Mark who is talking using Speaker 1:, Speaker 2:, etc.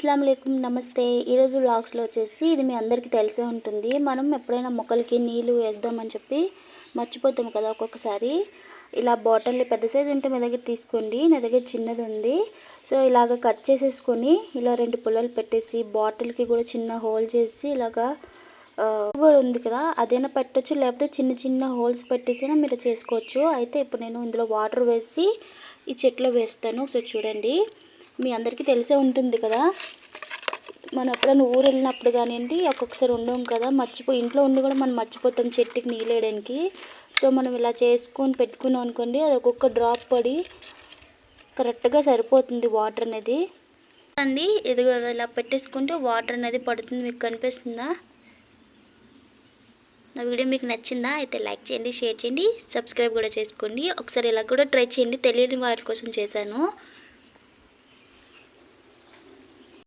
Speaker 1: అస్సలాము అలైకుం నమస్తే. ఈరోజు వ్లాగ్స్లో వచ్చేసి ఇది మీ అందరికీ తెలిసే ఉంటుంది. మనం ఎప్పుడైనా మొక్కలకి నీళ్ళు వేద్దామని చెప్పి మర్చిపోతాం కదా ఒక్కొక్కసారి. ఇలా బాటిల్ పెద్ద సైజు ఉంటే మీ దగ్గర తీసుకోండి, నా దగ్గర చిన్నది ఉంది. సో ఇలాగ కట్ చేసేసుకొని ఇలా 2 పుల్లలు పెట్టేసి బాటిల్కి కూడా చిన్న హోల్ చేసి ఇలాగా ఉంది కదా అదైనా పెట్టచ్చు, లేకపోతే చిన్న చిన్న హోల్స్ పెట్టేసినా మీరు చేసుకోవచ్చు. అయితే ఇప్పుడు నేను ఇందులో వాటర్ వేసి ఈ చెట్లో వేస్తాను. ఒకసారి చూడండి, మీ అందరికీ తెలిసే ఉంటుంది కదా. మనం ఎప్పుడైనా ఊరు వెళ్ళినప్పుడు కానివ్వండి, ఒక్కొక్కసారి ఉండం కదా, ఇంట్లో ఉండి కూడా మనం మర్చిపోతాం చెట్టుకి నీళ్ళు వేయడానికి. సో మనం ఇలా చేసుకొని పెట్టుకున్నాం అనుకోండి, అది ఒక్కొక్క డ్రాప్ పడి కరెక్ట్గా సరిపోతుంది వాటర్ అనేది అండి. ఇదిగో ఇలా పెట్టేసుకుంటే వాటర్ అనేది పడుతుంది. మీకు కనిపిస్తుందా? నా వీడియో మీకు నచ్చిందా? అయితే లైక్ చేయండి, షేర్ చేయండి, సబ్స్క్రైబ్ కూడా చేసుకోండి. ఒకసారి ఇలా కూడా ట్రై చేయండి, తెలియని వారి కోసం చేశాను.